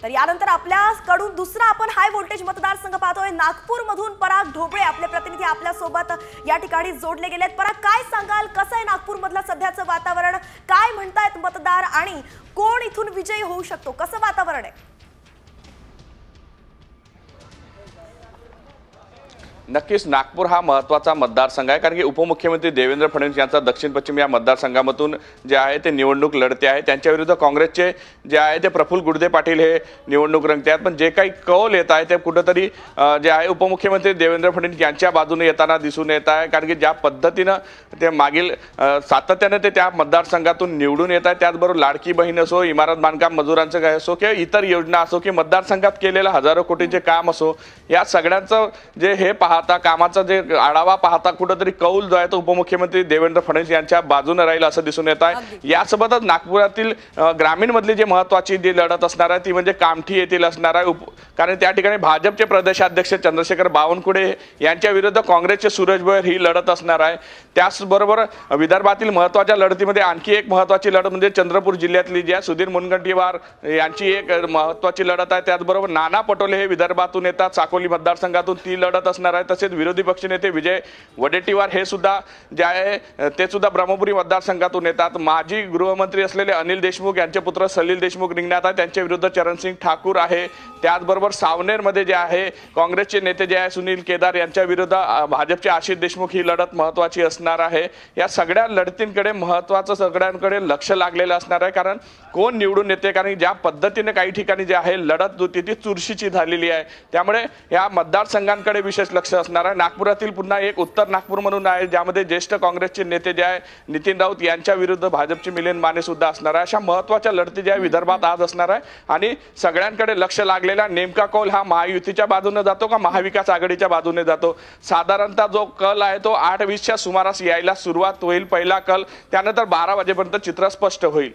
तर यानंतर आपल्याकडून दुसरा आपण हाय व्होल्टेज मतदारसंघ पाहतोय। नागपूर मधून पराग ढोबळे आपले प्रतिनिधी आपल्या सोबत या ठिकाणी जोडले गेलेत। पराग, काय सांगाल, कसं आहे नागपूर मधलं सध्याचं वातावरण, काय म्हणतायत मतदार आणि कोण इथून विजयी होऊ शकतो, कसं वातावरण आहे? नक्कीच नागपूर हा महत्त्वाचा मतदारसंघ आहे, कारण की उपमुख्यमंत्री देवेंद्र फडणवीस यांचा दक्षिण पश्चिम या मतदारसंघामधून जे आहे ते निवडणूक लढते आहे। त्यांच्या विरुद्ध काँग्रेसचे जे आहे ते प्रफुल्ल गुडदे पाटील हे निवडणूक रंगते आहेत। पण जे काही कौल येत आहे ते कुठेतरी जे आहे उपमुख्यमंत्री देवेंद्र फडणवीस यांच्या बाजूने येताना दिसून येत आहे, कारण की ज्या पद्धतीनं ते मागील सातत्याने ते त्या मतदारसंघातून निवडून येत आहे, त्याचबरोबर लाडकी बहीण असो, इमारत बांधकाम मजुरांचं काय असो किंवा इतर योजना असो की मतदारसंघात केलेलं हजारो कोटींचे काम असो, या सगळ्यांचं जे हे पाहता कामाचा जे आढावा पाहता कुठेतरी कौल जो आहे तो उपमुख्यमंत्री देवेंद्र फडणवीस यांच्या बाजूने राहील असं दिसून येत आहे। यासोबतच नागपुरातील ग्रामीण मधली जी महत्त्वाची जी लढत असणार आहे ती म्हणजे कामठी येथील असणार आहे, कारण त्या ठिकाणी भाजपचे प्रदेशाध्यक्ष चंद्रशेखर बावनकुळे यांच्या विरुद्ध काँग्रेसचे सूरज भोयर ही लढत असणार आहे। त्याचबरोबर विदर्भातील महत्त्वाच्या लढतीमध्ये आणखी एक महत्त्वाची लढत म्हणजे चंद्रपूर जिल्ह्यातली जी आहे सुधीर मुनगंटीवार यांची एक महत्त्वाची लढत आहे। त्याचबरोबर नाना पटोले हे विदर्भातून येतात, साकोली मतदारसंघातून ती लढत असणार आहे। तसेच विरोधी पक्षनेते विजय वडेट्टीवार हे सुद्धा जे आहे ते सुद्धा ब्रह्मपुरी मतदारसंघातून येतात। माजी गृहमंत्री असलेले अनिल देशमुख यांचे पुत्र सलील देशमुख रिंगणात आहे, त्यांच्या विरुद्ध चरणसिंग ठाकूर आहे। त्याचबरोबर सावनेरमध्ये जे आहे काँग्रेसचे नेते जे आहे सुनील केदार यांच्या विरुद्ध भाजपचे आशिष देशमुख ही लढत महत्त्वाची असणार आहे। या सगळ्या लढतींकडे महत्त्वाचं सगळ्यांकडे लक्ष लागलेलं असणार आहे, कारण कोण निवडून येते, कारण ज्या पद्धतीने काही ठिकाणी जे आहे लढत होती ती चुरशीची झालेली आहे, त्यामुळे या मतदारसंघांकडे विशेष लक्ष असणार आहे। नागपुरातील पुन्हा एक उत्तर नागपूर म्हणून आहे, ज्यामध्ये ज्येष्ठ काँग्रेसचे नेते जे आहे नितीन राऊत यांच्या विरुद्ध भाजपचे मिलिंद माने सुद्धा असणार आहे। अशा महत्त्वाच्या लढती ज्या विदर्भात आज असणार आहे आणि सगळ्यांकडे लक्ष लागलेला नेमका कौल हा महायुतीच्या बाजूने जातो का महाविकास आघाडीच्या बाजूने जातो, साधारणतः जो कल आहे तो 8:20च्या सुमारास यायला सुरुवात होईल पहिला कल, त्यानंतर 12 वाजेपर्यंत चित्र स्पष्ट होईल।